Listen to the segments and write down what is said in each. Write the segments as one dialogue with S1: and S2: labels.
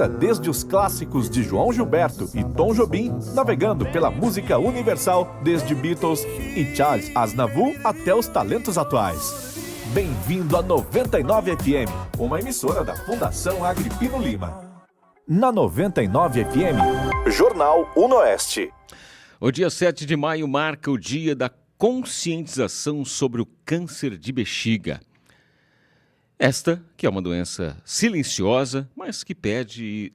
S1: Desde os clássicos de João Gilberto e Tom Jobim, navegando pela música universal, desde Beatles e Charles Aznavour até os talentos atuais. Bem-vindo a 99 FM, uma emissora da Fundação Agripino Lima. Na 99 FM, Jornal Unoeste.
S2: O dia 7 de maio marca o dia da conscientização sobre o câncer de bexiga. Esta, que é uma doença silenciosa, mas que pode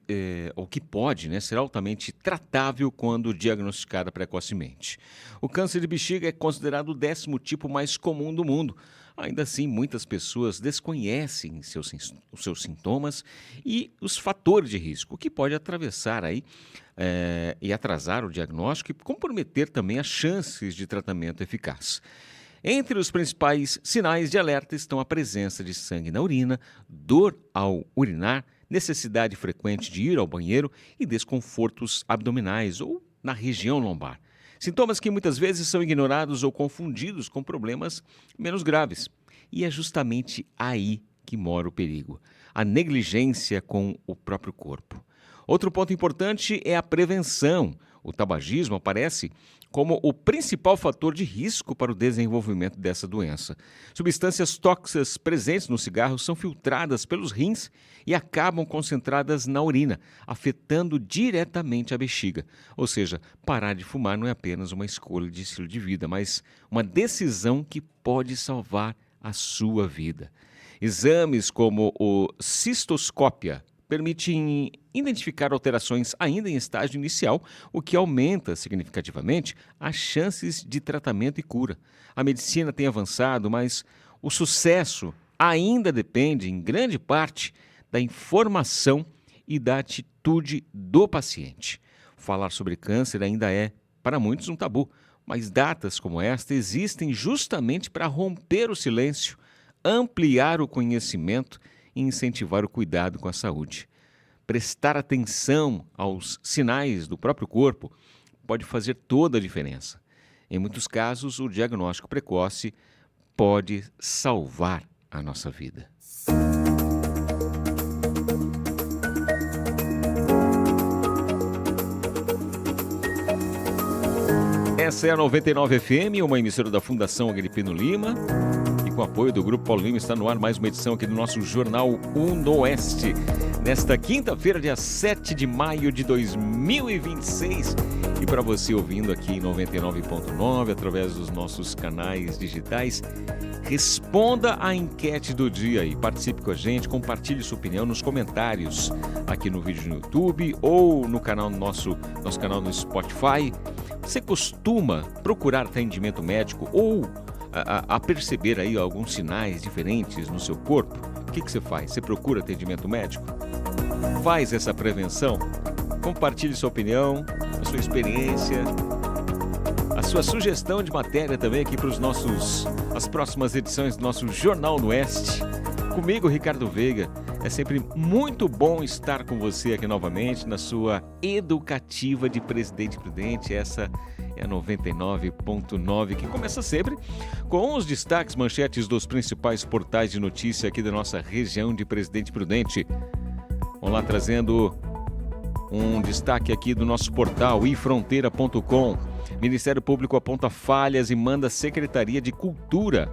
S2: ser altamente tratável quando diagnosticada precocemente. O câncer de bexiga é considerado o 10º tipo mais comum do mundo. Ainda assim, muitas pessoas desconhecem os seus sintomas e os fatores de risco, o que pode atravessar e atrasar o diagnóstico e comprometer também as chances de tratamento eficaz. Entre os principais sinais de alerta estão a presença de sangue na urina, dor ao urinar, necessidade frequente de ir ao banheiro e desconfortos abdominais ou na região lombar. Sintomas que muitas vezes são ignorados ou confundidos com problemas menos graves. E é justamente aí que mora o perigo, a negligência com o próprio corpo. Outro ponto importante é a prevenção. O tabagismo aparece como o principal fator de risco para o desenvolvimento dessa doença. Substâncias tóxicas presentes no cigarro são filtradas pelos rins e acabam concentradas na urina, afetando diretamente a bexiga. Ou seja, parar de fumar não é apenas uma escolha de estilo de vida, mas uma decisão que pode salvar a sua vida. Exames como o cistoscópia permitem identificar alterações ainda em estágio inicial, o que aumenta significativamente as chances de tratamento e cura. A medicina tem avançado, mas o sucesso ainda depende, em grande parte, da informação e da atitude do paciente. Falar sobre câncer ainda é, para muitos, um tabu, mas datas como esta existem justamente para romper o silêncio, ampliar o conhecimento e incentivar o cuidado com a saúde. Prestar atenção aos sinais do próprio corpo pode fazer toda a diferença. Em muitos casos, o diagnóstico precoce pode salvar a nossa vida. Essa é a 99 FM, uma emissora da Fundação Agripino Lima. Com o apoio do Grupo Paulo Lima, está no ar mais uma edição aqui do nosso Jornal Unoeste. Nesta quinta-feira, dia 7 de maio de 2026. E para você ouvindo aqui em 99.9, através dos nossos canais digitais, responda a enquete do dia e participe com a gente, compartilhe sua opinião nos comentários aqui no vídeo no YouTube ou no canal nosso canal no Spotify. Você costuma procurar atendimento médico ou a perceber aí alguns sinais diferentes no seu corpo? O que você faz? Você procura atendimento médico? Faz essa prevenção? Compartilhe sua opinião, a sua experiência, a sua sugestão de matéria também aqui para as próximas edições do nosso Jornal no Oeste. Comigo, Ricardo Veiga. É sempre muito bom estar com você aqui novamente na sua educativa de Presidente Prudente. Essa é a 99.9, que começa sempre com os destaques, manchetes dos principais portais de notícia aqui da nossa região de Presidente Prudente. Vamos lá, trazendo um destaque aqui do nosso portal ifronteira.com. Ministério Público aponta falhas e manda a Secretaria de Cultura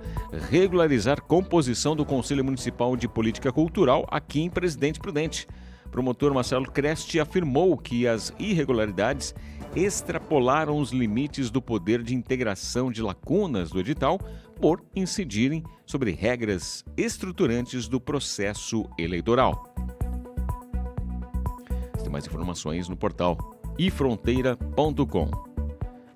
S2: regularizar composição do Conselho Municipal de Política Cultural aqui em Presidente Prudente. Promotor Marcelo Creste afirmou que as irregularidades extrapolaram os limites do poder de integração de lacunas do edital por incidirem sobre regras estruturantes do processo eleitoral. Tem mais informações no portal ifronteira.com.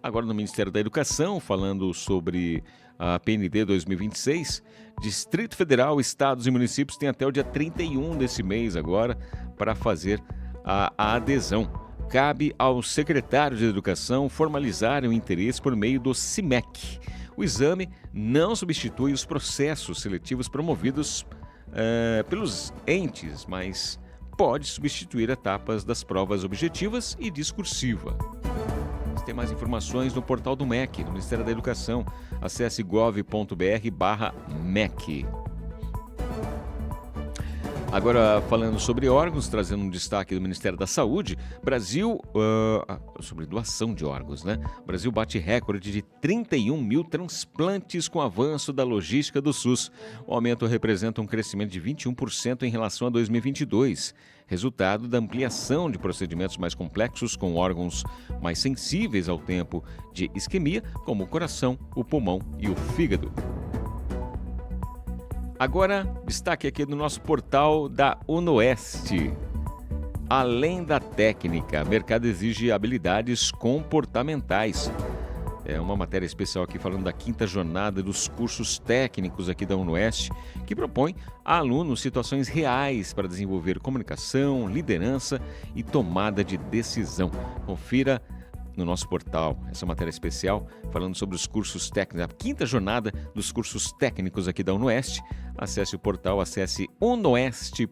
S2: Agora no Ministério da Educação, falando sobre a PND 2026, Distrito Federal, estados e municípios têm até o dia 31 desse mês agora para fazer a adesão. Cabe aos secretários de Educação formalizarem o interesse por meio do CIMEC. O exame não substitui os processos seletivos promovidos pelos entes, mas pode substituir etapas das provas objetivas e discursiva. Tem mais informações no portal do MEC, do Ministério da Educação. Acesse gov.br/MEC. Agora, falando sobre órgãos, trazendo um destaque do Ministério da Saúde, Brasil, sobre doação de órgãos, né? Brasil bate recorde de 31 mil transplantes com avanço da logística do SUS. O aumento representa um crescimento de 21% em relação a 2022, resultado da ampliação de procedimentos mais complexos com órgãos mais sensíveis ao tempo de isquemia, como o coração, o pulmão e o fígado. Agora, destaque aqui do nosso portal da UNOeste. Além da técnica, mercado exige habilidades comportamentais. É uma matéria especial aqui falando da 5ª jornada dos cursos técnicos aqui da UNOeste, que propõe a alunos situações reais para desenvolver comunicação, liderança e tomada de decisão. Confira no nosso portal essa matéria especial falando sobre os cursos técnicos, a 5ª jornada dos cursos técnicos aqui da UNOeste. Acesse o portal, acesse unoeste.br.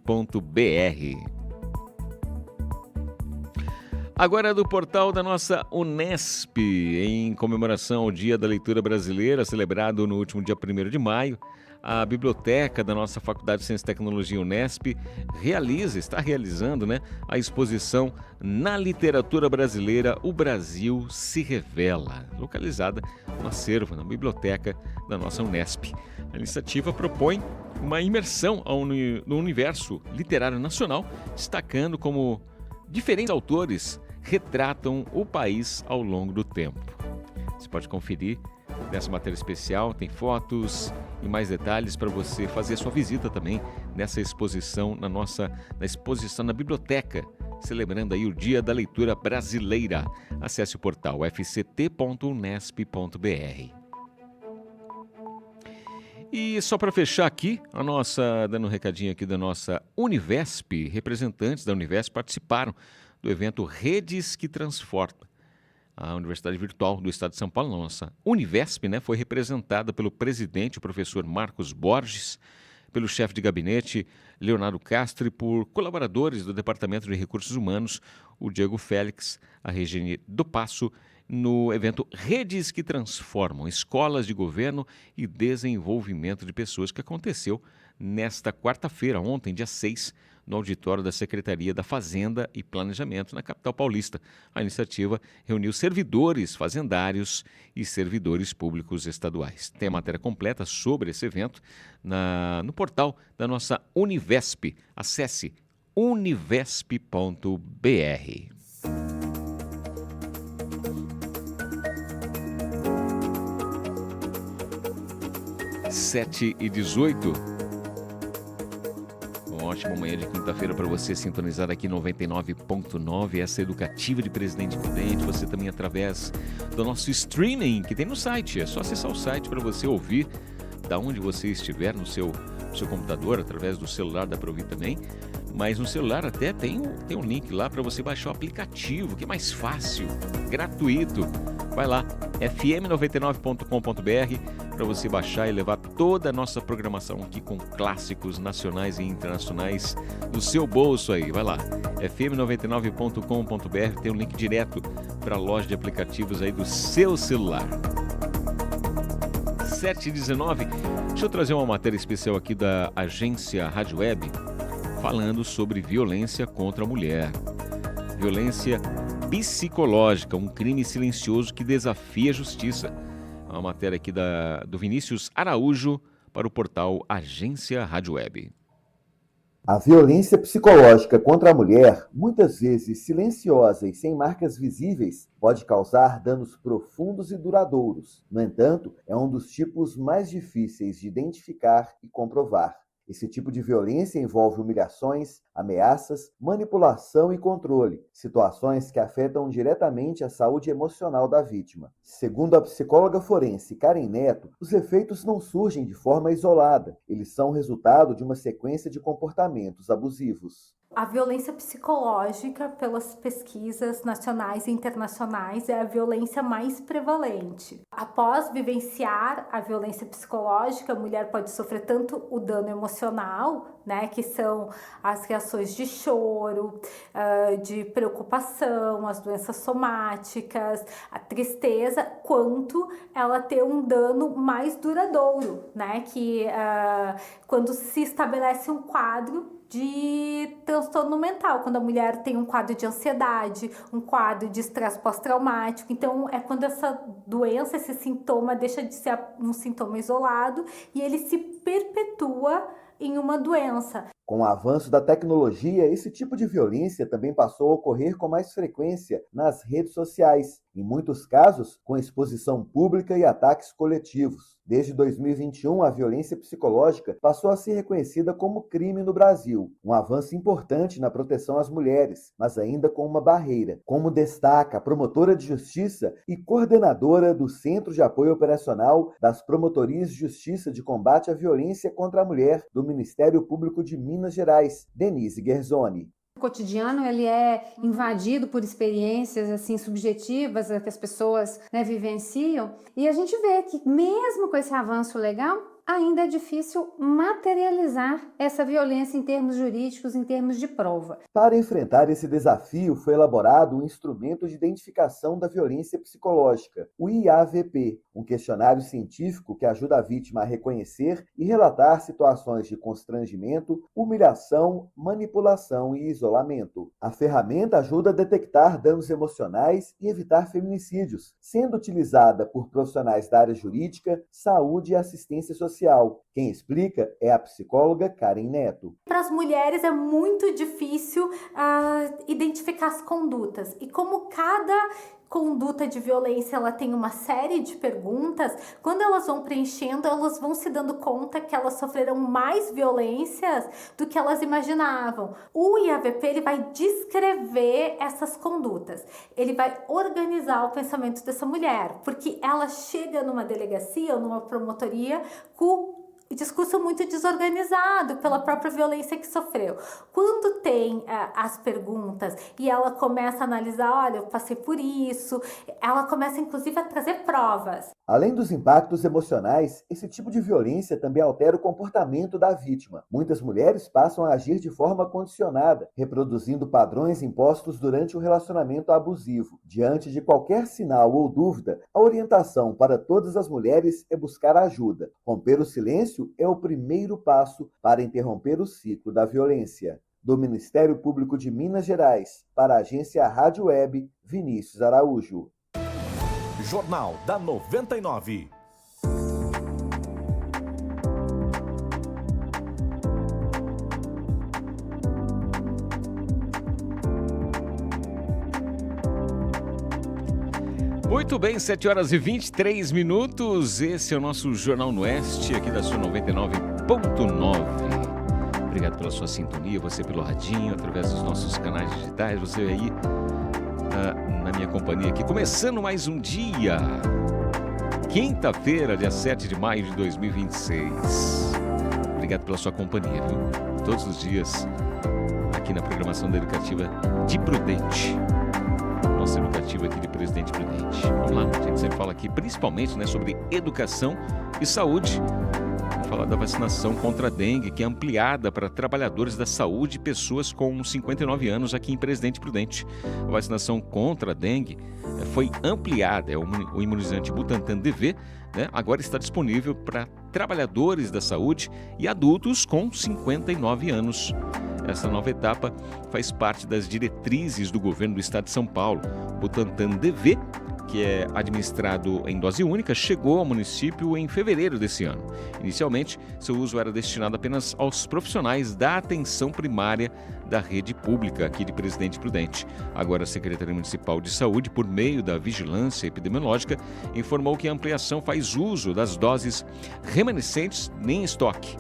S2: Agora do portal da nossa Unesp, em comemoração ao Dia da Leitura Brasileira, celebrado no último dia 1º de maio, a biblioteca da nossa Faculdade de Ciência e Tecnologia Unesp está realizando, a exposição Na Literatura Brasileira, o Brasil se Revela, localizada no acervo, na biblioteca da nossa Unesp. A iniciativa propõe uma imersão no universo literário nacional, destacando como diferentes autores retratam o país ao longo do tempo. Você pode conferir nessa matéria especial, tem fotos e mais detalhes para você fazer a sua visita também nessa exposição, na exposição na biblioteca, celebrando aí o Dia da Leitura Brasileira. Acesse o portal fct.unesp.br. E só para fechar aqui, dando um recadinho aqui da nossa Univesp, representantes da Univesp participaram do evento Redes que Transforma. A Universidade Virtual do Estado de São Paulo, nossa Univesp, foi representada pelo presidente, o professor Marcos Borges, pelo chefe de gabinete, Leonardo Castro, e por colaboradores do Departamento de Recursos Humanos, o Diego Félix, a Regiane do Passo, no evento Redes que Transformam, Escolas de Governo e Desenvolvimento de Pessoas, que aconteceu nesta quarta-feira, ontem, dia 6, no auditório da Secretaria da Fazenda e Planejamento, na capital paulista. A iniciativa reuniu servidores fazendários e servidores públicos estaduais. Tem a matéria completa sobre esse evento no portal da nossa Univesp. Acesse univesp.br. 7h18. Uma ótima manhã de quinta-feira para você sintonizar aqui 99.9, essa educativa de Presidente Prudente. Você também através do nosso streaming que tem no site. É só acessar o site para você ouvir da onde você estiver no seu computador, através do celular dá para ouvir também. Mas no celular até tem um link lá para você baixar o aplicativo, que é mais fácil, gratuito. Vai lá, fm99.com.br, para você baixar e levar toda a nossa programação aqui com clássicos nacionais e internacionais no seu bolso aí. Vai lá, fm99.com.br, tem um link direto para a loja de aplicativos aí do seu celular. 7h19, deixa eu trazer uma matéria especial aqui da agência Rádio Web, falando sobre violência contra a mulher. Violência psicológica, um crime silencioso que desafia a justiça. É uma matéria aqui do Vinícius Araújo para o portal Agência Rádio Web.
S3: A violência psicológica contra a mulher, muitas vezes silenciosa e sem marcas visíveis, pode causar danos profundos e duradouros. No entanto, é um dos tipos mais difíceis de identificar e comprovar. Esse tipo de violência envolve humilhações, ameaças, manipulação e controle, situações que afetam diretamente a saúde emocional da vítima. Segundo a psicóloga forense Karen Neto, os efeitos não surgem de forma isolada, eles são resultado de uma sequência de comportamentos abusivos.
S4: A violência psicológica, pelas pesquisas nacionais e internacionais, é a violência mais prevalente. Após vivenciar a violência psicológica, a mulher pode sofrer tanto o dano emocional, que são as reações de choro, de preocupação, as doenças somáticas, a tristeza, quanto ela ter um dano mais duradouro, que quando se estabelece um quadro de transtorno mental, quando a mulher tem um quadro de ansiedade, um quadro de estresse pós-traumático. Então, é quando essa doença, esse sintoma deixa de ser um sintoma isolado e ele se perpetua em uma doença.
S3: Com o avanço da tecnologia, esse tipo de violência também passou a ocorrer com mais frequência nas redes sociais, em muitos casos com exposição pública e ataques coletivos. Desde 2021, a violência psicológica passou a ser reconhecida como crime no Brasil, um avanço importante na proteção às mulheres, mas ainda com uma barreira, como destaca a promotora de justiça e coordenadora do Centro de Apoio Operacional das Promotorias de Justiça de Combate à Violência contra a Mulher do Ministério Público de Minas Gerais, Denise Gerzoni.
S5: O cotidiano ele é invadido por experiências assim subjetivas que as pessoas vivenciam, e a gente vê que mesmo com esse avanço legal, ainda é difícil materializar essa violência em termos jurídicos, em termos de prova.
S3: Para enfrentar esse desafio, foi elaborado um instrumento de identificação da violência psicológica, o IAVP, um questionário científico que ajuda a vítima a reconhecer e relatar situações de constrangimento, humilhação, manipulação e isolamento. A ferramenta ajuda a detectar danos emocionais e evitar feminicídios, sendo utilizada por profissionais da área jurídica, saúde e assistência social. Quem explica é a psicóloga Karen Neto.
S4: Para as mulheres é muito difícil identificar as condutas. E como cada conduta de violência ela tem uma série de perguntas, quando elas vão preenchendo, elas vão se dando conta que elas sofreram mais violências do que elas imaginavam. O IAVP ele vai descrever essas condutas, ele vai organizar o pensamento dessa mulher, porque ela chega numa delegacia ou numa promotoria com discurso muito desorganizado pela própria violência que sofreu. Quando tem as perguntas e ela começa a analisar, olha, eu passei por isso, ela começa inclusive a trazer provas.
S3: Além dos impactos emocionais, esse tipo de violência também altera o comportamento da vítima. Muitas mulheres passam a agir de forma condicionada, reproduzindo padrões impostos durante o relacionamento abusivo. Diante de qualquer sinal ou dúvida, a orientação para todas as mulheres é buscar ajuda. Romper o silêncio é o primeiro passo para interromper o ciclo da violência. Do Ministério Público de Minas Gerais, para a agência Rádio Web, Vinícius Araújo.
S1: Jornal da 99.
S2: Muito bem, 7 horas e 23 minutos. Esse é o nosso Jornal no Oeste, aqui da sua 99.9. Obrigado pela sua sintonia, você pelo radinho, através dos nossos canais digitais, você aí na minha companhia aqui. Começando mais um dia, quinta-feira, dia 7 de maio de 2026. Obrigado pela sua companhia, viu? Todos os dias, aqui na programação da Educativa de Prudente. Nossa educativa aqui de Presidente Prudente. Vamos lá, a gente sempre fala aqui principalmente sobre educação e saúde. Vamos falar da vacinação contra a dengue, que é ampliada para trabalhadores da saúde e pessoas com 59 anos aqui em Presidente Prudente. A vacinação contra a dengue foi ampliada, o imunizante Butantan DV, agora está disponível para trabalhadores da saúde e adultos com 59 anos. Essa nova etapa faz parte das diretrizes do governo do estado de São Paulo. O Butantan DV, que é administrado em dose única, chegou ao município em fevereiro desse ano. Inicialmente, seu uso era destinado apenas aos profissionais da atenção primária da rede pública aqui de Presidente Prudente. Agora, a Secretaria Municipal de Saúde, por meio da Vigilância Epidemiológica, informou que a ampliação faz uso das doses remanescentes em estoque.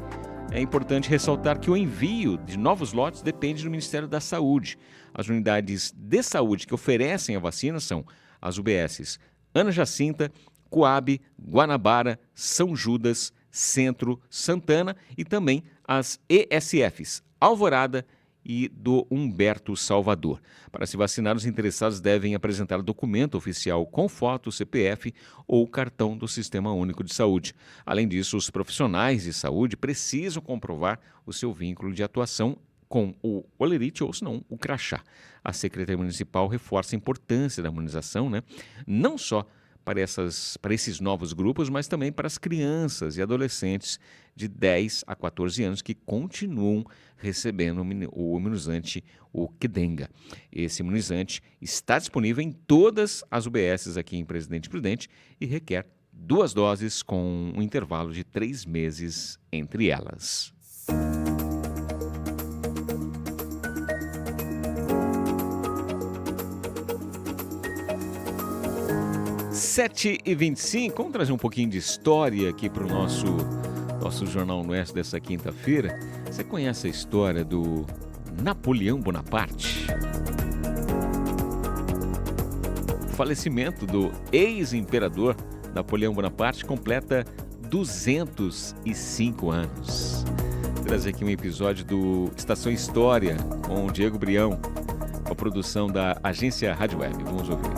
S2: É importante ressaltar que o envio de novos lotes depende do Ministério da Saúde. As unidades de saúde que oferecem a vacina são as UBSs Ana Jacinta, Coab, Guanabara, São Judas, Centro, Santana e também as ESFs Alvorada e do Humberto Salvador. Para se vacinar, os interessados devem apresentar documento oficial com foto, CPF ou cartão do Sistema Único de Saúde. Além disso, os profissionais de saúde precisam comprovar o seu vínculo de atuação com o olerite ou, se não, o crachá. A Secretaria Municipal reforça a importância da imunização, não só para esses novos grupos, mas também para as crianças e adolescentes de 10 a 14 anos que continuam recebendo o imunizante, o Qdenga. Esse imunizante está disponível em todas as UBSs aqui em Presidente Prudente e requer 2 doses com um intervalo de 3 meses entre elas. 7h25, vamos trazer um pouquinho de história aqui para o nosso Jornal no Oeste dessa quinta-feira. Você conhece a história do Napoleão Bonaparte? O falecimento do ex-imperador Napoleão Bonaparte completa 205 anos. Vou trazer aqui um episódio do Estação História com o Diego Brião, com a produção da agência Rádio Web. Vamos ouvir.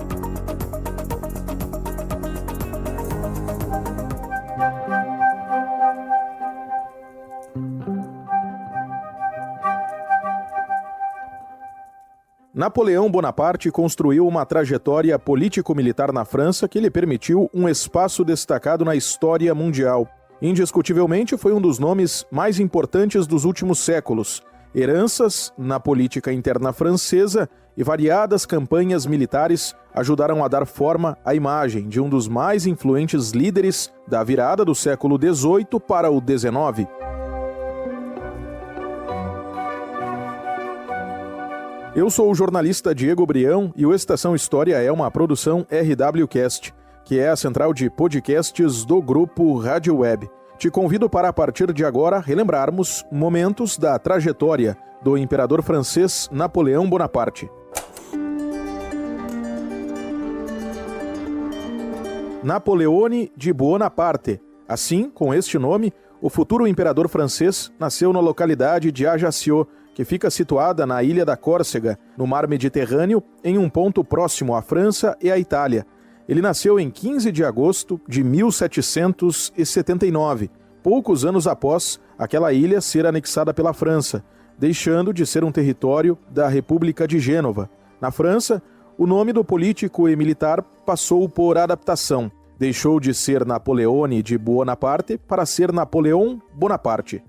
S6: Napoleão Bonaparte construiu uma trajetória político-militar na França que lhe permitiu um espaço destacado na história mundial. Indiscutivelmente, foi um dos nomes mais importantes dos últimos séculos. Heranças na política interna francesa e variadas campanhas militares ajudaram a dar forma à imagem de um dos mais influentes líderes da virada do século XVIII para o XIX. Eu sou o jornalista Diego Brião e o Estação História é uma produção RWCast, que é a central de podcasts do grupo Rádio Web. Te convido para, a partir de agora, relembrarmos momentos da trajetória do imperador francês Napoleão Bonaparte. Napoleone de Bonaparte. Assim, com este nome, o futuro imperador francês nasceu na localidade de Ajaccio, que fica situada na ilha da Córcega, no mar Mediterrâneo, em um ponto próximo à França e à Itália. Ele nasceu em 15 de agosto de 1779, poucos anos após aquela ilha ser anexada pela França, deixando de ser um território da República de Gênova. Na França, o nome do político e militar passou por adaptação. Deixou de ser Napoleone de Bonaparte para ser Napoleão Bonaparte.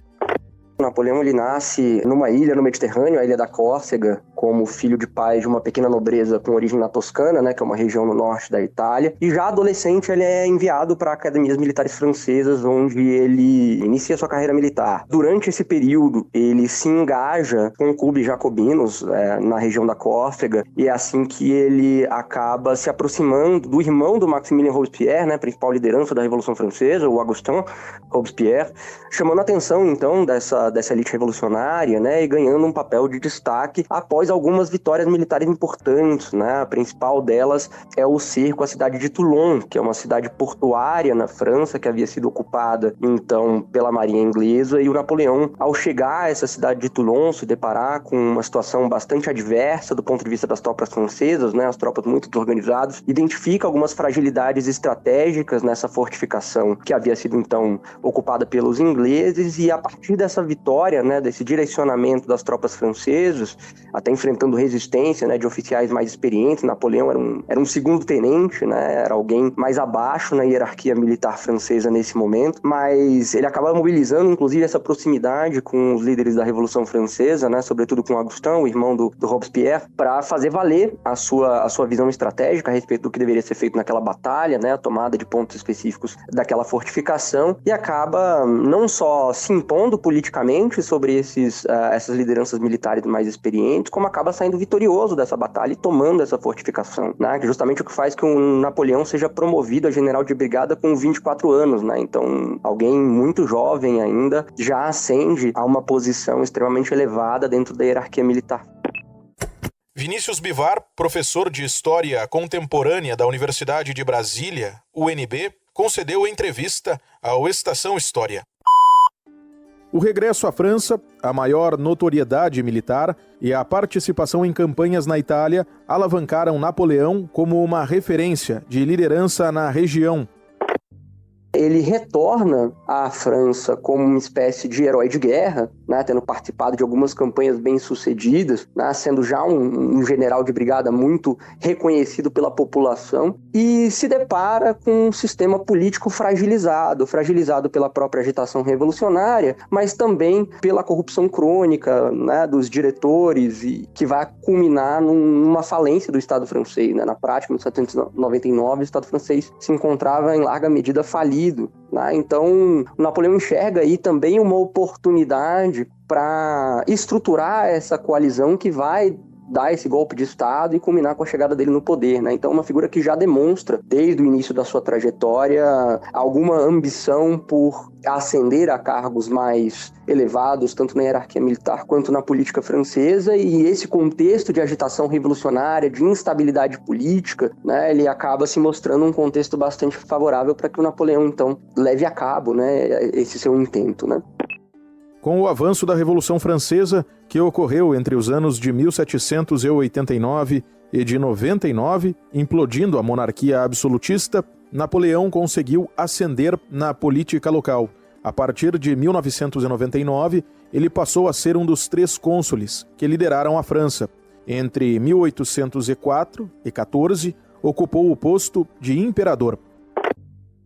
S7: Napoleão ele nasce numa ilha no Mediterrâneo, a ilha da Córcega, como filho de pai de uma pequena nobreza com origem na Toscana, né, que é uma região no norte da Itália. E já adolescente ele é enviado para academias militares francesas, onde ele inicia sua carreira militar. Durante esse período, ele se engaja com clubes jacobinos na região da Córcega, e é assim que ele acaba se aproximando do irmão do Maximilien Robespierre, né, principal liderança da Revolução Francesa, o Augustin Robespierre, chamando a atenção, então, dessa elite revolucionária, né, e ganhando um papel de destaque após algumas vitórias militares importantes, né? A principal delas é o cerco à cidade de Toulon, que é uma cidade portuária na França, que havia sido ocupada, então, pela marinha inglesa, e o Napoleão, ao chegar a essa cidade de Toulon, se deparar com uma situação bastante adversa do ponto de vista das tropas francesas, né? As tropas muito desorganizadas, identifica algumas fragilidades estratégicas nessa fortificação que havia sido, então, ocupada pelos ingleses, e a partir dessa vitória, né, desse direcionamento das tropas francesas, até enfrentando resistência, né, de oficiais mais experientes. Napoleão era um segundo tenente, né, era alguém mais abaixo na hierarquia militar francesa nesse momento, mas ele acaba mobilizando, inclusive, essa proximidade com os líderes da Revolução Francesa, né, sobretudo com Augustin, o irmão do Robespierre, para fazer valer a sua visão estratégica a respeito do que deveria ser feito naquela batalha, né, a tomada de pontos específicos daquela fortificação, e acaba não só se impondo politicamente sobre essas lideranças militares mais experientes, como acaba saindo vitorioso dessa batalha e tomando essa fortificação, né? Que justamente o que faz que um Napoleão seja promovido a general de brigada com 24 anos, né? Então, alguém muito jovem ainda já ascende a uma posição extremamente elevada dentro da hierarquia militar.
S6: Vinícius Bivar, professor de História Contemporânea da Universidade de Brasília, UNB, concedeu entrevista ao Estação História. O regresso à França, a maior notoriedade militar e a participação em campanhas na Itália alavancaram Napoleão como uma referência de liderança na região.
S7: Ele retorna à França como uma espécie de herói de guerra, né, tendo participado de algumas campanhas bem-sucedidas, né, sendo já um general de brigada muito reconhecido pela população, e se depara com um sistema político fragilizado pela própria agitação revolucionária, mas também pela corrupção crônica, né, dos diretores, e que vai culminar numa falência do Estado francês, né? Na prática, em 1799, o Estado francês se encontrava em larga medida falido, né? Então, Napoleão enxerga aí também uma oportunidade para estruturar essa coalizão que vai dar esse golpe de Estado e culminar com a chegada dele no poder, né? Então, uma figura que já demonstra, desde o início da sua trajetória, alguma ambição por ascender a cargos mais elevados, tanto na hierarquia militar quanto na política francesa, e esse contexto de agitação revolucionária, de instabilidade política, né, ele acaba se mostrando um contexto bastante favorável para que o Napoleão, então, leve a cabo, né, esse seu intento, né?
S6: Com o avanço da Revolução Francesa, que ocorreu entre os anos de 1789 e de 99, implodindo a monarquia absolutista, Napoleão conseguiu ascender na política local. A partir de 1999, ele passou a ser um dos 3 cônsules que lideraram a França. Entre 1804 e 14, ocupou o posto de imperador.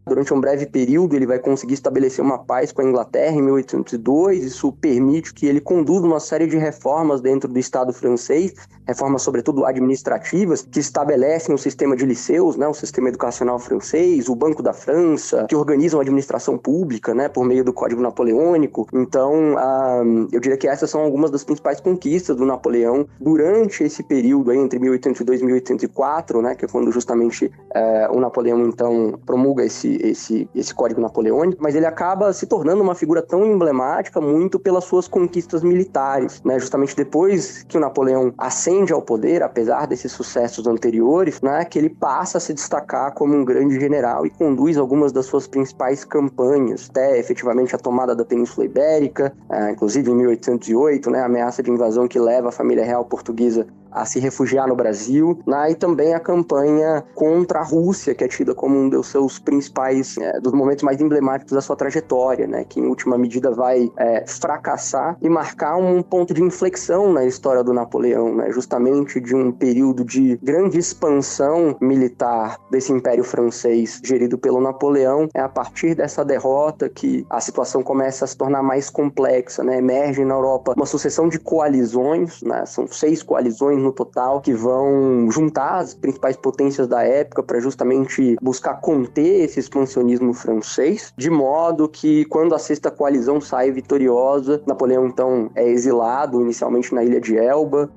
S7: Durante um breve período, ele vai conseguir estabelecer uma paz com a Inglaterra em 1802. Isso permite que ele conduza uma série de reformas dentro do Estado francês, reformas sobretudo administrativas, que estabelecem o sistema de liceus, né, o sistema educacional francês, o Banco da França, que organizam a administração pública, né, por meio do Código Napoleônico. Então, eu diria que essas são algumas das principais conquistas do Napoleão durante esse período aí, entre 1802 e 1804, né, que é quando justamente o Napoleão, então, promulga esse Código Napoleônico, mas ele acaba se tornando uma figura tão emblemática muito pelas suas conquistas militares, né? Justamente depois que o Napoleão ascende ao poder, apesar desses sucessos anteriores, né, que ele passa a se destacar como um grande general e conduz algumas das suas principais campanhas, até efetivamente a tomada da Península Ibérica, inclusive em 1808, né, a ameaça de invasão que leva a família real portuguesa a se refugiar no Brasil, né, e também a campanha contra a Rússia, que é tida como um dos seus principais, dos momentos mais emblemáticos da sua trajetória, né, que em última medida vai fracassar e marcar um ponto de inflexão na história do Napoleão, né, justamente de um período de grande expansão militar desse Império Francês gerido pelo Napoleão. É a partir dessa derrota que a situação começa a se tornar mais complexa, né, emerge na Europa uma sucessão de coalizões, né, são 6 coalizões no total, que vão juntar as principais potências da época para justamente buscar conter esse expansionismo francês, de modo que quando a 6ª coalizão sai vitoriosa, Napoleão então é exilado inicialmente na ilha de Elba.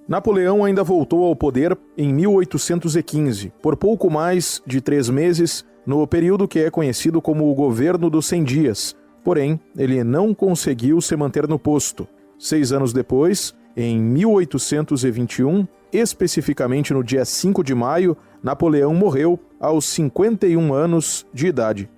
S6: Napoleão ainda voltou ao poder em 1815, por pouco mais de 3 meses, no período que é conhecido como o Governo dos 100 Dias. Porém, ele não conseguiu se manter no posto. 6 anos depois, em 1821, especificamente no dia 5 de maio, Napoleão morreu aos 51 anos de idade.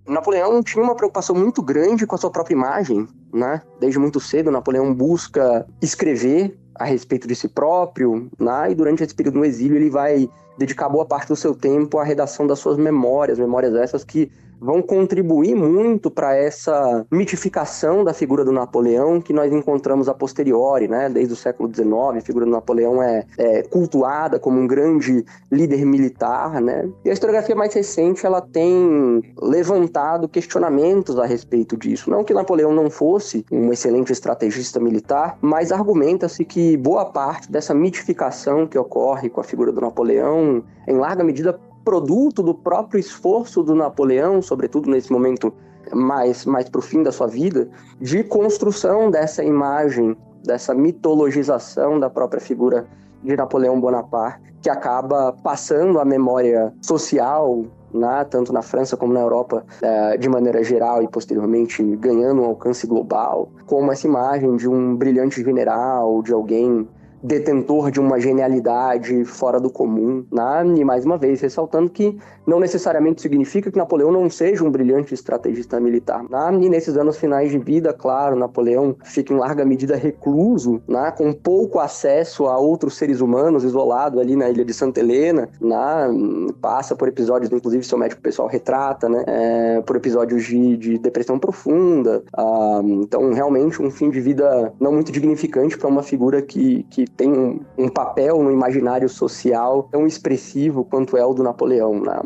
S7: Napoleão tinha uma preocupação muito grande com a sua própria imagem, né? Desde muito cedo, Napoleão busca escrever a respeito de si próprio, né? E durante esse período no exílio ele vai dedicar boa parte do seu tempo à redação das suas memórias essas que vão contribuir muito para essa mitificação da figura do Napoleão que nós encontramos a posteriori, né? Desde o século XIX, a figura do Napoleão é cultuada como um grande líder militar, né? E a historiografia mais recente ela tem levantado questionamentos a respeito disso. Não que Napoleão não fosse um excelente estrategista militar, mas argumenta-se que boa parte dessa mitificação que ocorre com a figura do Napoleão, em larga medida, produto do próprio esforço do Napoleão, sobretudo nesse momento mais para o fim da sua vida, de construção dessa imagem, dessa mitologização da própria figura de Napoleão Bonaparte, que acaba passando a memória social, né, tanto na França como na Europa, de maneira geral, e posteriormente ganhando um alcance global, como essa imagem de um brilhante general, de alguém detentor de uma genialidade fora do comum, né? E mais uma vez, ressaltando que não necessariamente significa que Napoleão não seja um brilhante estrategista militar, né? E nesses anos finais de vida, claro, Napoleão fica em larga medida recluso, né? Com pouco acesso a outros seres humanos, isolado ali na ilha de Santa Helena, né? Passa por episódios, inclusive seu médico pessoal retrata, né? Por episódios de depressão profunda. Então, realmente, um fim de vida não muito dignificante para uma figura que tem um papel no imaginário social tão expressivo quanto é o do Napoleão, né?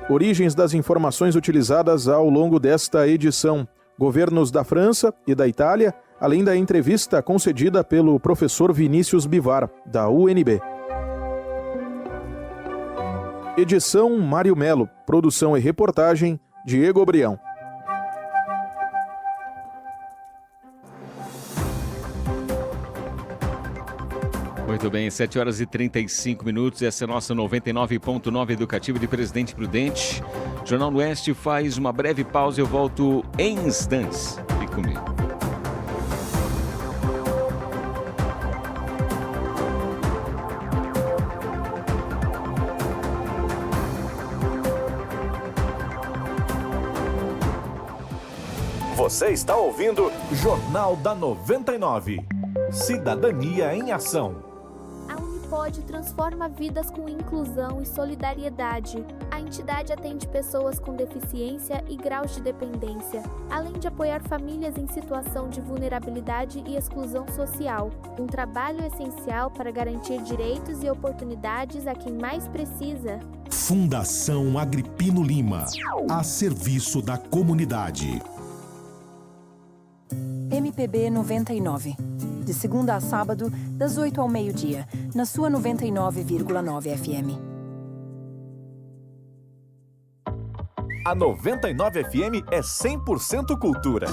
S6: Origens das informações utilizadas ao longo desta edição: governos da França e da Itália, além da entrevista concedida pelo professor Vinícius Bivar, da UNB. Edição Mário Melo, produção e reportagem Diego Brião.
S2: Muito bem, 7 horas e 35 minutos, essa é a nossa 99.9 educativa de Presidente Prudente. O Jornal do Oeste faz uma breve pausa e eu volto em instantes. Fique comigo.
S1: Você está ouvindo Jornal da 99. Cidadania em Ação.
S8: A Unipod transforma vidas com inclusão e solidariedade. A entidade atende pessoas com deficiência e graus de dependência, além de apoiar famílias em situação de vulnerabilidade e exclusão social. Um trabalho essencial para garantir direitos e oportunidades a quem mais precisa.
S9: Fundação Agripino Lima, a serviço da comunidade.
S10: MPB 99. De segunda a sábado, das 8 ao meio-dia, na sua 99,9 FM.
S1: A 99 FM é 100% cultura.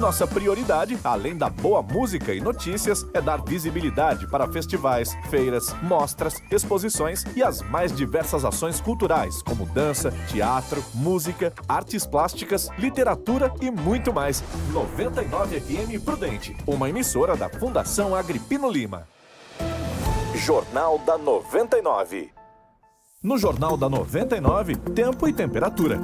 S1: Nossa prioridade, além da boa música e notícias, é dar visibilidade para festivais, feiras, mostras, exposições e as mais diversas ações culturais, como dança, teatro, música, artes plásticas, literatura e muito mais. 99 FM Prudente, uma emissora da Fundação Agripino Lima. Jornal da 99. No Jornal da 99, tempo e temperatura.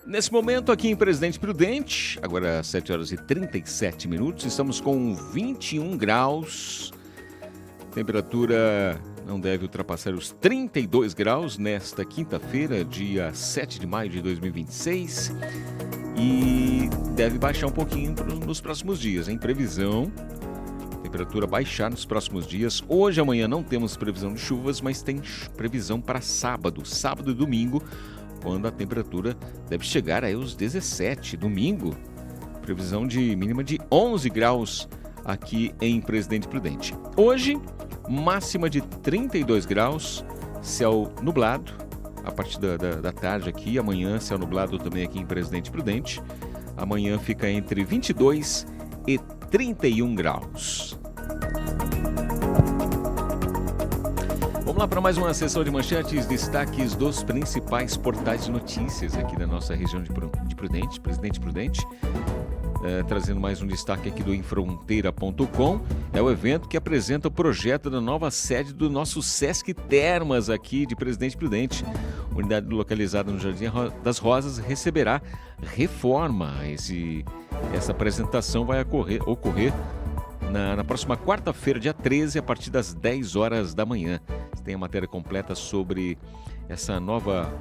S2: Nesse momento aqui em Presidente Prudente, agora 7 horas e 37 minutos, estamos com 21 graus. Temperatura não deve ultrapassar os 32 graus nesta quinta-feira, dia 7 de maio de 2026. E deve baixar um pouquinho nos próximos dias, em previsão. Temperatura baixar nos próximos dias. Hoje e amanhã não temos previsão de chuvas, mas tem previsão para sábado e domingo, quando a temperatura deve chegar aí aos 17. Domingo, previsão de mínima de 11 graus aqui em Presidente Prudente. Hoje, máxima de 32 graus, céu nublado a partir da tarde aqui. Amanhã, céu nublado também aqui em Presidente Prudente. Amanhã fica entre 22 e 31 graus. Vamos lá para mais uma sessão de manchetes, destaques dos principais portais de notícias aqui da nossa região de Prudente, Presidente Prudente. Trazendo mais um destaque aqui do Infronteira.com. É o evento que apresenta o projeto da nova sede do nosso Sesc Termas aqui de Presidente Prudente. Unidade localizada no Jardim das Rosas receberá reforma. Essa apresentação vai ocorrer na próxima quarta-feira, dia 13, a partir das 10 horas da manhã. Você tem a matéria completa sobre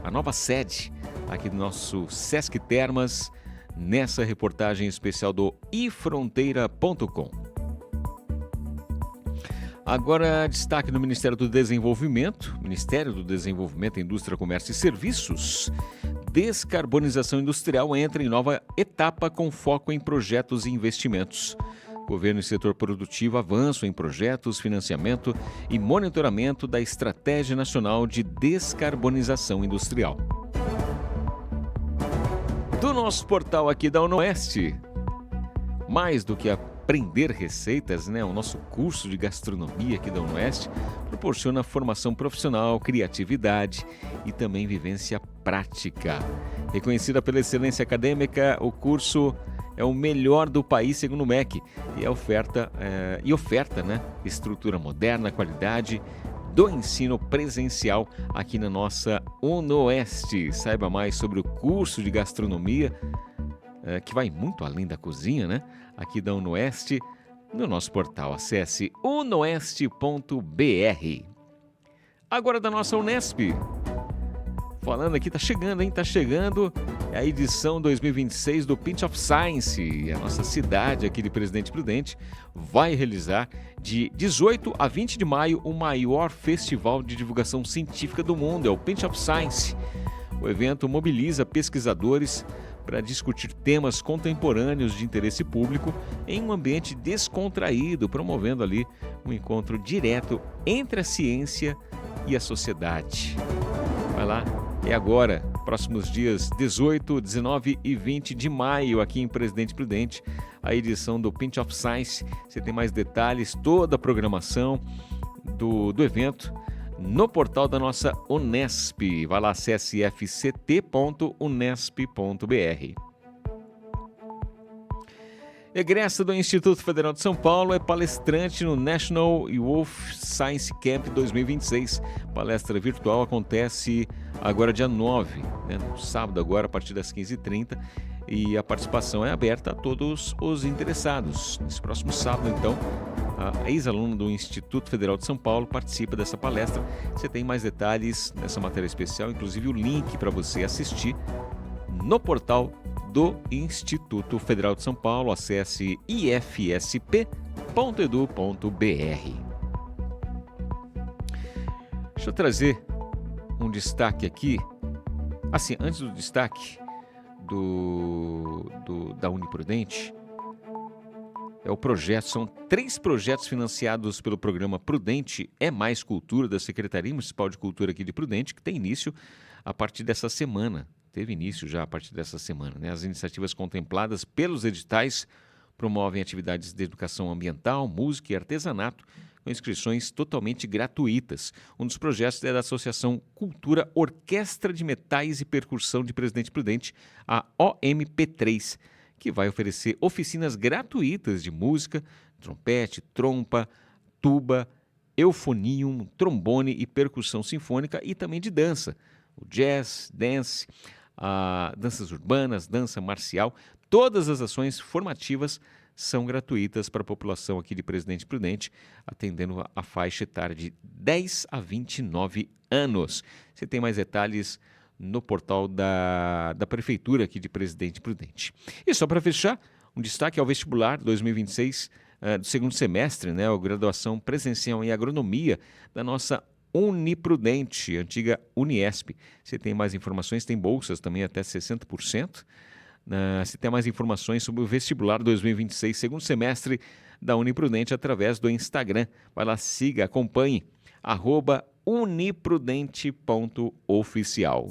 S2: a nova sede aqui do nosso Sesc Termas, nessa reportagem especial do ifronteira.com. Agora, destaque no Ministério do Desenvolvimento, Indústria, Comércio e Serviços. Descarbonização industrial entra em nova etapa com foco em projetos e investimentos. Governo e setor produtivo avançam em projetos, financiamento e monitoramento da Estratégia Nacional de Descarbonização Industrial. Do nosso portal aqui da UNOeste, mais do que a aprender receitas, né? O nosso curso de gastronomia aqui da UniOeste proporciona formação profissional, criatividade e também vivência prática. Reconhecida pela excelência acadêmica, o curso é o melhor do país segundo o MEC e oferta, né, estrutura moderna, qualidade do ensino presencial aqui na nossa UniOeste. Saiba mais sobre o curso de gastronomia, que vai muito além da cozinha, né? Aqui da UniOeste, no nosso portal. Acesse unioeste.br. Agora da nossa Unesp. Falando aqui, tá chegando, hein? Tá chegando a edição 2026 do Pinch of Science. A nossa cidade aqui de Presidente Prudente vai realizar de 18 a 20 de maio o maior festival de divulgação científica do mundo, é o Pinch of Science. O evento mobiliza pesquisadores para discutir temas contemporâneos de interesse público em um ambiente descontraído, promovendo ali um encontro direto entre a ciência e a sociedade. Vai lá, é agora, próximos dias 18, 19 e 20 de maio, aqui em Presidente Prudente, a edição do Pinch of Science. Você tem mais detalhes, toda a programação do evento no portal da nossa Unesp. Vai lá, acesse fct.unesp.br. Egressa do Instituto Federal de São Paulo, é palestrante no National Youth Science Camp 2026. Palestra virtual acontece agora dia 9, né, no sábado agora, a partir das 15h30. E a participação é aberta a todos os interessados. Nesse próximo sábado, então, a ex-aluna do Instituto Federal de São Paulo participa dessa palestra. Você tem mais detalhes nessa matéria especial, inclusive o link para você assistir no portal do Instituto Federal de São Paulo. Acesse ifsp.edu.br. Deixa eu trazer um destaque aqui. Assim, antes do destaque da Uniprudente, é o projeto, são 3 projetos financiados pelo programa Prudente é Mais Cultura da Secretaria Municipal de Cultura aqui de Prudente, que tem início a partir dessa semana. Teve início já a partir dessa semana, né? As iniciativas contempladas pelos editais promovem atividades de educação ambiental, música e artesanato, com inscrições totalmente gratuitas. Um dos projetos é da Associação Cultura Orquestra de Metais e Percussão de Presidente Prudente, a OMP3, que vai oferecer oficinas gratuitas de música, trompete, trompa, tuba, eufonium, trombone e percussão sinfônica e também de dança. O jazz, dance, danças urbanas, dança marcial, todas as ações formativas são gratuitas para a população aqui de Presidente Prudente, atendendo a faixa etária de 10 a 29 anos. Você tem mais detalhes no portal da Prefeitura aqui de Presidente Prudente. E só para fechar, um destaque ao vestibular 2026 do segundo semestre, né, a graduação presencial em agronomia da nossa Uniprudente, antiga Uniesp. Você tem mais informações, tem bolsas também até 60%. Você tem mais informações sobre o vestibular 2026, segundo semestre da Uniprudente, através do Instagram. Vai lá, siga, acompanhe, @uniprudente.oficial.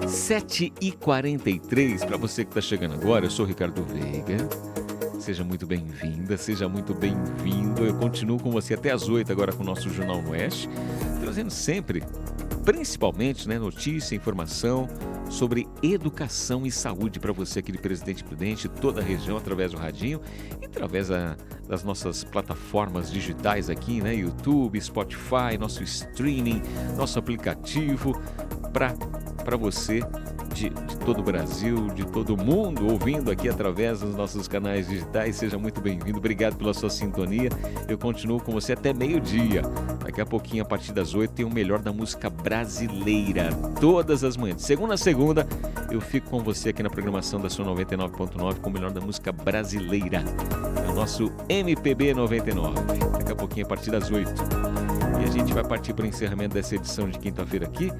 S2: Sete e 43, para você que está chegando agora, eu sou Ricardo Veiga. Seja muito bem-vinda, seja muito bem-vindo. Eu continuo com você até às 8 agora com o nosso Jornal Oeste, trazendo sempre, principalmente, né, notícia, informação sobre educação e saúde para você aqui de Presidente Prudente, toda a região, através do radinho e através das nossas plataformas digitais aqui, né, YouTube, Spotify, nosso streaming, nosso aplicativo, para você de todo o Brasil, de todo o mundo, ouvindo aqui através dos nossos canais digitais. Seja muito bem-vindo, obrigado pela sua sintonia. Eu continuo com você até meio-dia. Daqui a pouquinho, a partir das 8, tem o melhor da música brasileira, todas as manhãs. De segunda a segunda, eu fico com você aqui na programação da sua 99.9 com o melhor da música brasileira. É o nosso MPB 99. Daqui a pouquinho, a partir das 8. E a gente vai partir para o encerramento dessa edição de quinta-feira aqui.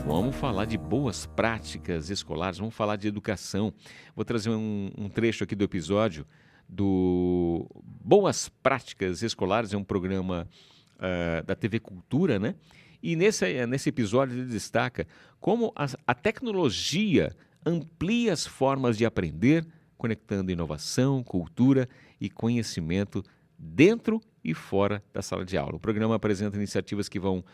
S2: Vamos falar de boas práticas escolares, vamos falar de educação. Vou trazer um trecho aqui do episódio do Boas Práticas Escolares, é um programa da TV Cultura, né? E nesse episódio ele destaca como a tecnologia amplia as formas de aprender, conectando inovação, cultura e conhecimento dentro e fora da sala de aula. O programa apresenta iniciativas que vão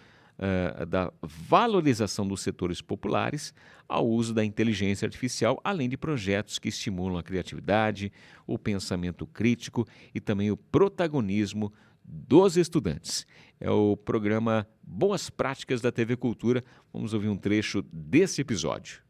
S2: da valorização dos setores populares ao uso da inteligência artificial, além de projetos que estimulam a criatividade, o pensamento crítico e também o protagonismo dos estudantes. É o programa Boas Práticas da TV Cultura. Vamos ouvir um trecho desse episódio.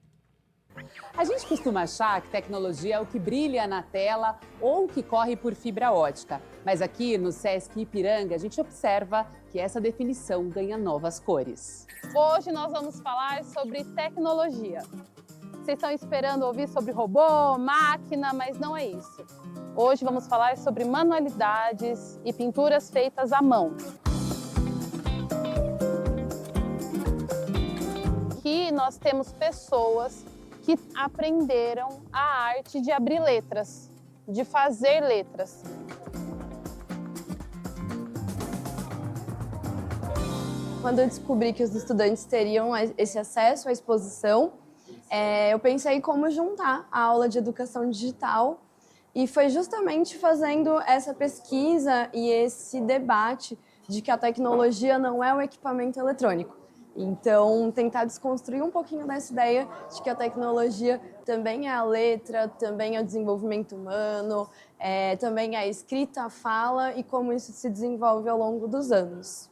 S11: A gente costuma achar que tecnologia é o que brilha na tela ou o que corre por fibra ótica. Mas aqui no Sesc Ipiranga, a gente observa que essa definição ganha novas cores.
S12: Hoje nós vamos falar sobre tecnologia. Vocês estão esperando ouvir sobre robô, máquina, mas não é isso. Hoje vamos falar sobre manualidades e pinturas feitas à mão. Aqui nós temos pessoas que aprenderam a arte de abrir letras, de fazer letras.
S13: Quando eu descobri que os estudantes teriam esse acesso à exposição, eu pensei em como juntar a aula de educação digital e foi justamente fazendo essa pesquisa e esse debate de que a tecnologia não é um equipamento eletrônico. Então, tentar desconstruir um pouquinho dessa ideia de que a tecnologia também é a letra, também é o desenvolvimento humano, também é a escrita, a fala e como isso se desenvolve ao longo dos anos.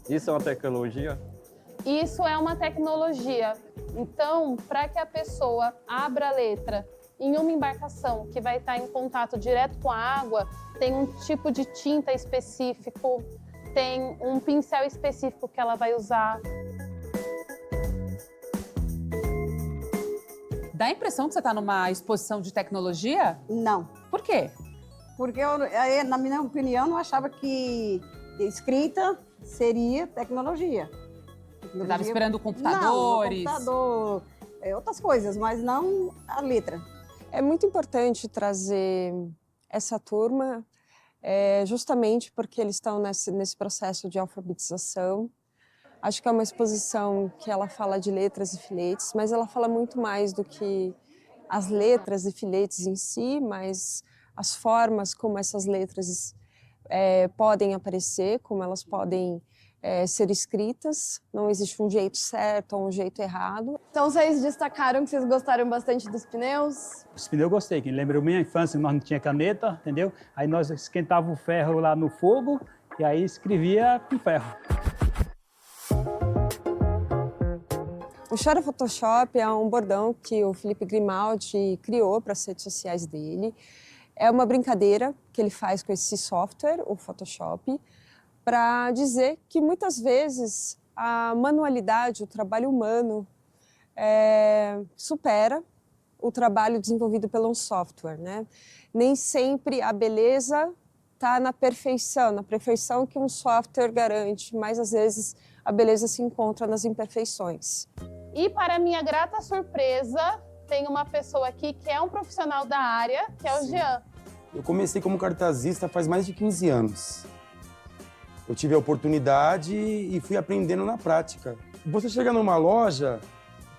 S14: Isso é uma tecnologia?
S12: Isso é uma tecnologia. Então, para que a pessoa abra a letra em uma embarcação que vai estar em contato direto com a água, tem um tipo de tinta específico, tem um pincel específico que ela vai usar.
S11: Dá a impressão que você está numa exposição de tecnologia?
S15: Não.
S11: Por quê?
S15: Porque eu, na minha opinião, não achava que escrita seria tecnologia.
S11: Você estava esperando computadores?
S15: Não, computador, outras coisas, mas não a letra.
S16: É muito importante trazer essa turma, justamente porque eles estão nesse processo de alfabetização. Acho que é uma exposição que ela fala de letras e filetes, mas ela fala muito mais do que as letras e filetes em si, mas as formas como essas letras podem aparecer, como elas podem ser escritas. Não existe um jeito certo ou um jeito errado.
S13: Então vocês destacaram que vocês gostaram bastante dos pneus?
S17: Os pneus eu gostei, que lembrou minha infância, nós não tinha caneta, entendeu? Aí nós esquentava o ferro lá no fogo e aí escrevia com ferro.
S16: O Chora Photoshop é um bordão que o Felipe Grimaldi criou para as redes sociais dele. É uma brincadeira que ele faz com esse software, o Photoshop, para dizer que muitas vezes a manualidade, o trabalho humano, supera o trabalho desenvolvido pelo software, né? Nem sempre a beleza está na perfeição que um software garante, mas às vezes a beleza se encontra nas imperfeições.
S12: E para minha grata surpresa, tem uma pessoa aqui que é um profissional da área, que é o Jean.
S18: Eu comecei como cartazista faz mais de 15 anos. Eu tive a oportunidade e fui aprendendo na prática. Você chega numa loja,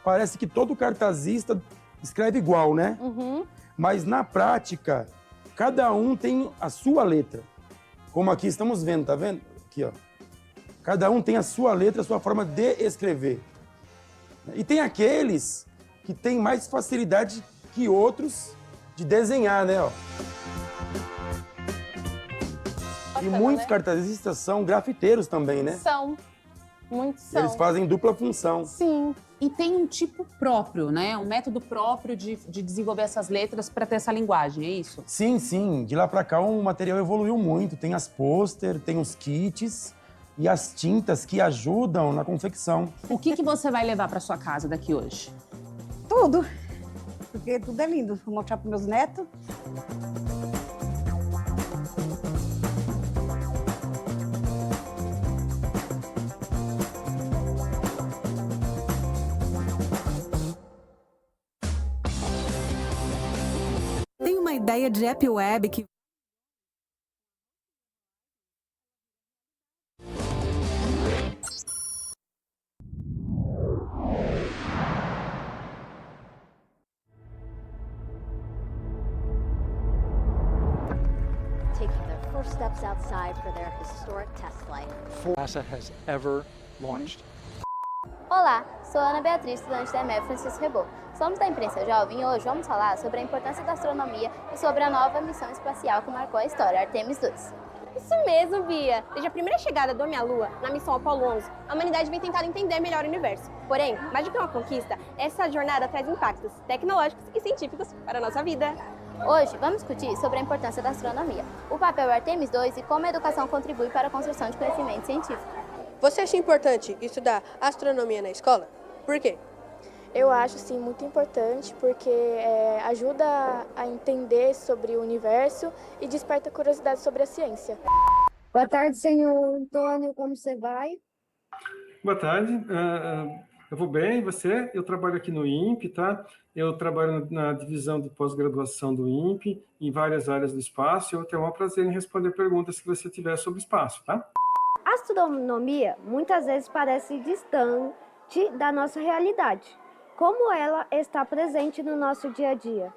S18: parece que todo cartazista escreve igual, né?
S12: Uhum.
S18: Mas na prática, cada um tem a sua letra. Como aqui estamos vendo, tá vendo? Aqui, ó. Cada um tem a sua letra, a sua forma de escrever. E tem aqueles que têm mais facilidade que outros de desenhar, né? Ó. E muitos cartazistas são grafiteiros também, né?
S12: São. Muitos são.
S18: Eles fazem dupla função.
S12: Sim.
S11: E tem um tipo próprio, né? Um método próprio de desenvolver essas letras para ter essa linguagem, é isso?
S18: Sim, sim. De lá para cá o material evoluiu muito. Tem as pôster, tem os kits e as tintas que ajudam na confecção.
S11: O que você vai levar para sua casa daqui hoje?
S15: Tudo. Porque tudo é lindo. Vou mostrar para meus netos.
S10: Tem uma ideia de app web que...
S19: steps outside for their historic test flight.
S20: NASA has ever launched.
S21: Olá, sou Ana Beatriz, estudante da EMEF Francisco Rebouças. Somos da Imprensa Jovem e hoje vamos falar sobre a importância da astronomia e sobre a nova missão espacial que marcou a história, Artemis II.
S22: Isso mesmo, Bia! Desde a primeira chegada do homem à Lua, na missão Apollo 11, a humanidade vem tentando entender melhor o universo. Porém, mais do que uma conquista, essa jornada traz impactos tecnológicos e científicos para a nossa vida.
S21: Hoje, vamos discutir sobre a importância da astronomia, o papel Artemis II e como a educação contribui para a construção de conhecimento científico.
S23: Você acha importante estudar astronomia na escola? Por quê?
S24: Eu acho, sim, muito importante, porque ajuda a entender sobre o universo e desperta curiosidade sobre a ciência.
S25: Boa tarde, senhor Antônio, como você vai?
S26: Boa tarde, eu vou bem, e você? Eu trabalho aqui no INPE, tá? Eu trabalho na divisão de pós-graduação do INPE, em várias áreas do espaço, e eu tenho o maior prazer em responder perguntas que você tiver sobre espaço, tá?
S25: A astronomia muitas vezes parece distante da nossa realidade. Como ela está presente no nosso dia a dia?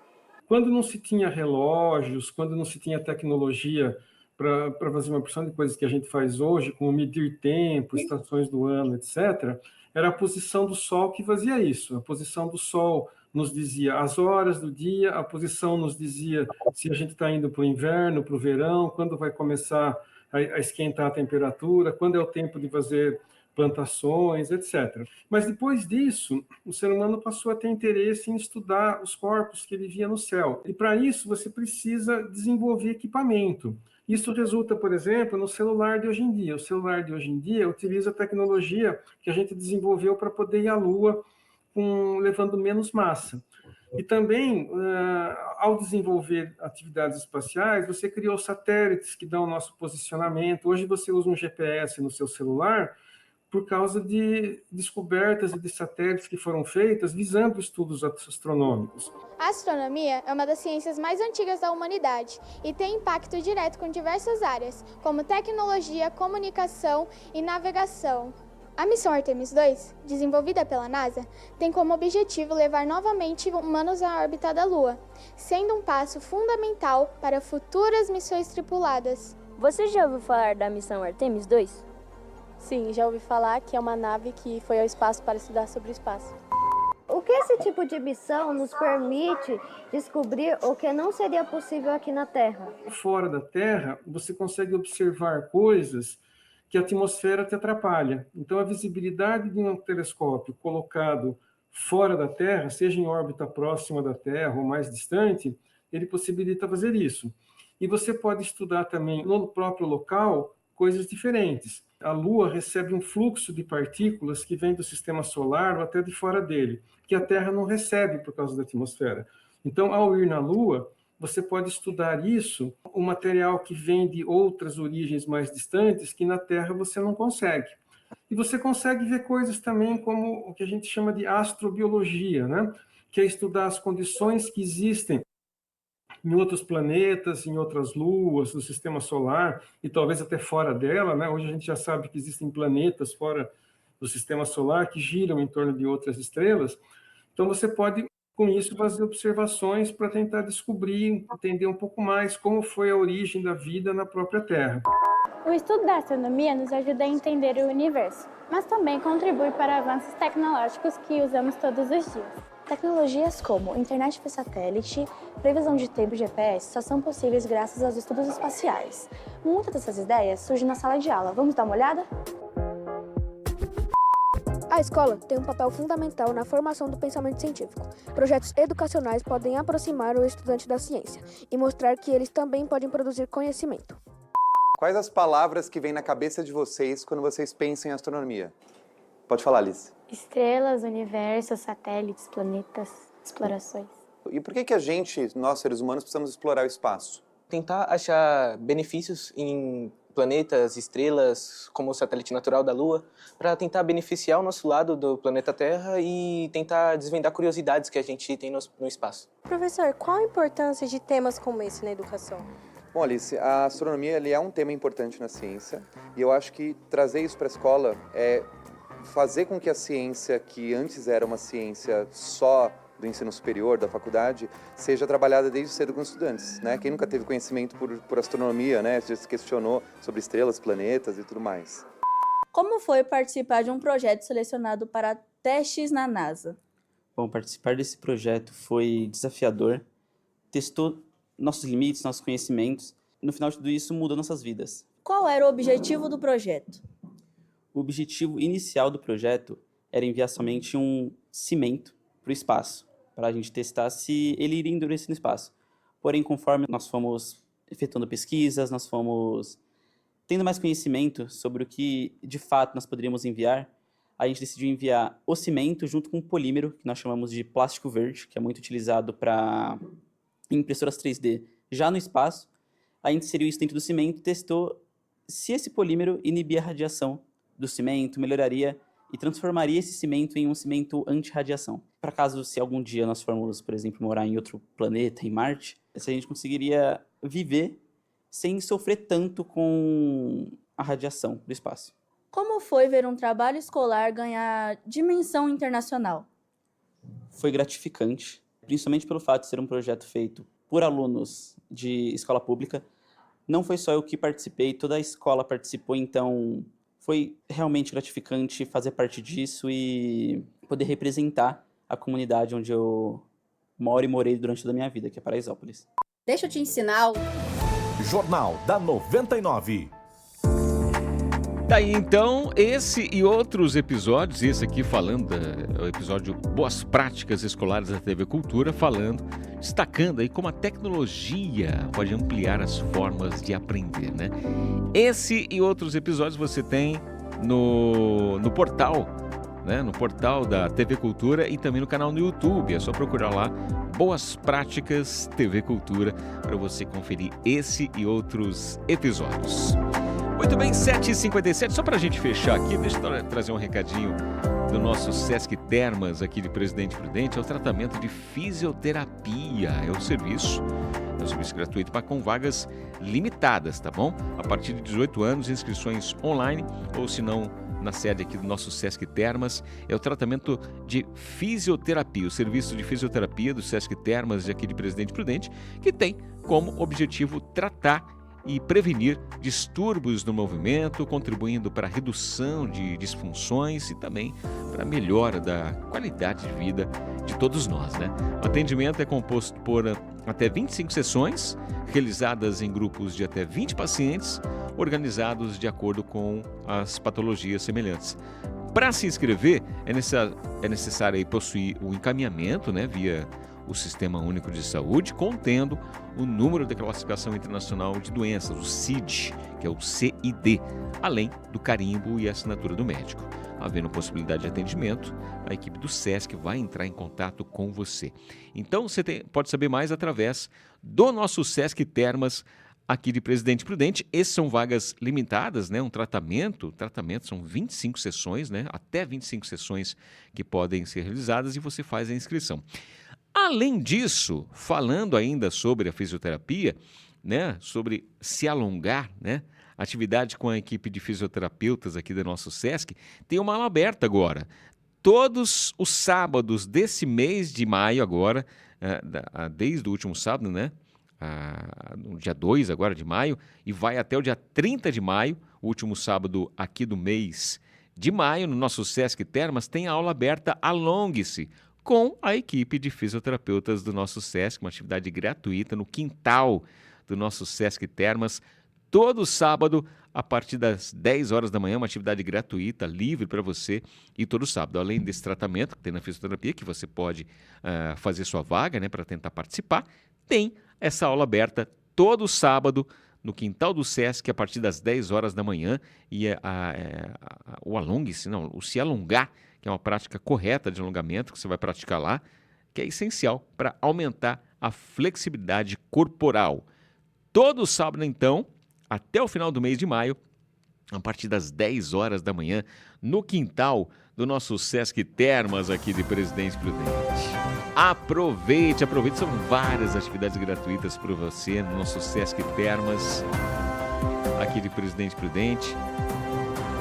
S26: Quando não se tinha relógios, quando não se tinha tecnologia para fazer uma porção de coisas que a gente faz hoje, como medir tempo, estações do ano, etc., era a posição do Sol que fazia isso. A posição do Sol nos dizia as horas do dia, a posição nos dizia se a gente está indo para o inverno, para o verão, quando vai começar a esquentar a temperatura, quando é o tempo de fazer plantações, etc. Mas depois disso, o ser humano passou a ter interesse em estudar os corpos que ele via no céu. E para isso você precisa desenvolver equipamento. Isso resulta, por exemplo, no celular de hoje em dia. O celular de hoje em dia utiliza a tecnologia que a gente desenvolveu para poder ir à Lua levando menos massa. E também, ao desenvolver atividades espaciais, você criou satélites que dão o nosso posicionamento. Hoje você usa um GPS no seu celular por causa de descobertas e de satélites que foram feitas visando estudos astronômicos.
S24: A astronomia é uma das ciências mais antigas da humanidade e tem impacto direto com diversas áreas, como tecnologia, comunicação e navegação. A missão Artemis II, desenvolvida pela NASA, tem como objetivo levar novamente humanos à órbita da Lua, sendo um passo fundamental para futuras missões tripuladas.
S25: Você já ouviu falar da missão Artemis II?
S24: Sim, já ouvi falar que é uma nave que foi ao espaço para estudar sobre o espaço.
S25: O que esse tipo de missão nos permite descobrir o que não seria possível aqui na Terra?
S26: Fora da Terra, você consegue observar coisas que a atmosfera te atrapalha. Então, a visibilidade de um telescópio colocado fora da Terra, seja em órbita próxima da Terra ou mais distante, ele possibilita fazer isso. E você pode estudar também no próprio local coisas diferentes. A Lua recebe um fluxo de partículas que vem do sistema solar ou até de fora dele, que a Terra não recebe por causa da atmosfera. Então, ao ir na Lua, você pode estudar isso, o material que vem de outras origens mais distantes, que na Terra você não consegue. E você consegue ver coisas também como o que a gente chama de astrobiologia, né? Que é estudar as condições que existem em outros planetas, em outras luas do sistema solar, e talvez até fora dela, né? Hoje a gente já sabe que existem planetas fora do sistema solar que giram em torno de outras estrelas. Então você pode, com isso, fazer observações para tentar descobrir, entender um pouco mais como foi a origem da vida na própria Terra.
S24: O estudo da astronomia nos ajuda a entender o universo, mas também contribui para avanços tecnológicos que usamos todos os dias.
S27: Tecnologias como internet por satélite, previsão de tempo e GPS só são possíveis graças aos estudos espaciais. Muitas dessas ideias surgem na sala de aula. Vamos dar uma olhada?
S28: A escola tem um papel fundamental na formação do pensamento científico. Projetos educacionais podem aproximar o estudante da ciência e mostrar que eles também podem produzir conhecimento.
S29: Quais as palavras que vêm na cabeça de vocês quando vocês pensam em astronomia? Pode falar, Alice.
S24: Estrelas, universo, satélites, planetas, explorações.
S29: E por que a gente, nós seres humanos, precisamos explorar o espaço?
S30: Tentar achar benefícios em planetas, estrelas, como o satélite natural da Lua, para tentar beneficiar o nosso lado do planeta Terra e tentar desvendar curiosidades que a gente tem no espaço.
S28: Professor, qual a importância de temas como esse na educação?
S29: Bom, Alice, a astronomia é um tema importante na ciência e eu acho que trazer isso para a escola é fazer com que a ciência, que antes era uma ciência só do ensino superior, da faculdade, seja trabalhada desde cedo com estudantes, né? Quem nunca teve conhecimento por astronomia, né? Já se questionou sobre estrelas, planetas e tudo mais.
S1: Como foi participar de um projeto selecionado para testes na NASA?
S2: Bom, participar desse projeto foi desafiador, testou nossos limites, nossos conhecimentos. No final de tudo isso, mudou nossas vidas.
S1: Qual era o objetivo do projeto?
S2: O objetivo inicial do projeto era enviar somente um cimento para o espaço, para a gente testar se ele iria endurecer no espaço. Porém, conforme nós fomos efetuando pesquisas, nós fomos tendo mais conhecimento sobre o que de fato nós poderíamos enviar, a gente decidiu enviar o cimento junto com um polímero, que nós chamamos de plástico verde, que é muito utilizado para impressoras 3D já no espaço. A gente inseriu isso dentro do cimento e testou se esse polímero inibia a radiação do cimento, melhoraria e transformaria esse cimento em um cimento anti-radiação. Para caso, se algum dia nós formos, por exemplo, morar em outro planeta, em Marte, se a gente conseguiria viver sem sofrer tanto com a radiação do espaço.
S1: Como foi ver um trabalho escolar ganhar dimensão internacional?
S2: Foi gratificante, principalmente pelo fato de ser um projeto feito por alunos de escola pública. Não foi só eu que participei, toda a escola participou, então foi realmente gratificante fazer parte disso e poder representar a comunidade onde eu moro e morei durante toda a minha vida, que é Paraisópolis.
S3: Deixa eu te ensinar.
S4: Jornal da 99.
S5: Daí então, esse e outros episódios, esse aqui falando, o episódio Boas Práticas Escolares da TV Cultura, destacando aí como a tecnologia pode ampliar as formas de aprender, né? Esse e outros episódios você tem no portal, né? No portal da TV Cultura e também no canal no YouTube. É só procurar lá Boas Práticas TV Cultura para você conferir esse e outros episódios. Muito bem, 7h57, só para a gente fechar aqui, deixa eu trazer um recadinho do nosso Sesc Termas aqui de Presidente Prudente. É o tratamento de fisioterapia, é um serviço gratuito, mas com vagas limitadas, tá bom? A partir de 18 anos, inscrições online ou se não na sede aqui do nosso Sesc Termas, é o tratamento de fisioterapia, o serviço de fisioterapia do Sesc Termas aqui de Presidente Prudente, que tem como objetivo tratar e prevenir distúrbios no movimento, contribuindo para a redução de disfunções e também para a melhora da qualidade de vida de todos nós, né? O atendimento é composto por até 25 sessões, realizadas em grupos de até 20 pacientes, organizados de acordo com as patologias semelhantes. Para se inscrever, é necessário aí possuir o encaminhamento, né, via o Sistema Único de Saúde, contendo o número de classificação internacional de doenças, o CID, que é o CID, além do carimbo e assinatura do médico. Havendo possibilidade de atendimento, a equipe do Sesc vai entrar em contato com você. Então, você pode saber mais através do nosso Sesc Termas aqui de Presidente Prudente. Essas são vagas limitadas, né? Um tratamento são 25 sessões, né? Até 25 sessões que podem ser realizadas e você faz a inscrição. Além disso, falando ainda sobre a fisioterapia, né, sobre se alongar, né, atividade com a equipe de fisioterapeutas aqui do nosso Sesc, tem uma aula aberta agora. Todos os sábados desse mês de maio agora, desde o último sábado, né, no dia 2 agora de maio, e vai até o dia 30 de maio, o último sábado aqui do mês de maio, no nosso Sesc Termas, tem a aula aberta Alongue-se, com a equipe de fisioterapeutas do nosso Sesc, uma atividade gratuita no quintal do nosso Sesc Termas, todo sábado, a partir das 10 horas da manhã, uma atividade gratuita, livre para você, e todo sábado. Além desse tratamento que tem na fisioterapia, que você pode fazer sua vaga, né, para tentar participar, tem essa aula aberta todo sábado, no quintal do Sesc, a partir das 10 horas da manhã, e o alongue-se, não, o se alongar, que é uma prática correta de alongamento que você vai praticar lá, que é essencial para aumentar a flexibilidade corporal. Todo sábado, então, até o final do mês de maio, a partir das 10 horas da manhã, no quintal do nosso Sesc Termas aqui de Presidente Prudente. Aproveite, são várias atividades gratuitas para você no nosso Sesc Termas aqui de Presidente Prudente.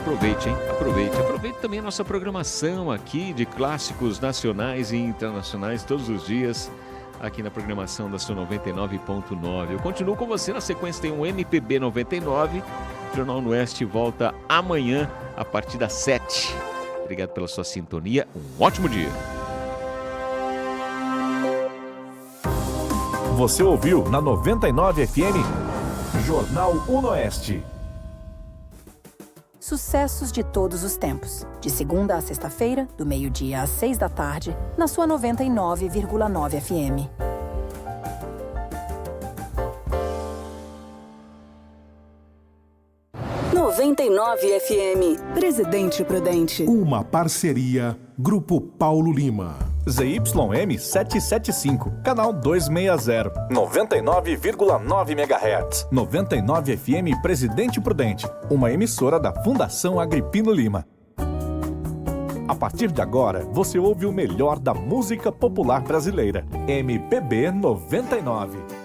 S5: Aproveite, hein? Aproveite também a nossa programação aqui de clássicos nacionais e internacionais todos os dias aqui na programação da sua 99.9. Eu continuo com você, na sequência tem um MPB 99. O Jornal no Oeste volta amanhã a partir das 7. Obrigado pela sua sintonia, um ótimo dia.
S4: Você ouviu na 99 FM Jornal Unoeste.
S10: Sucessos de todos os tempos. De segunda a sexta-feira, do meio-dia às 6 da tarde, na sua 99,9 FM.
S3: FM, Presidente Prudente.
S4: Uma parceria Grupo Paulo Lima. ZYM 775, canal 260. 99,9 MHz. 99 FM Presidente Prudente, uma emissora da Fundação Agripino Lima. A partir de agora, você ouve o melhor da música popular brasileira. MPB 99.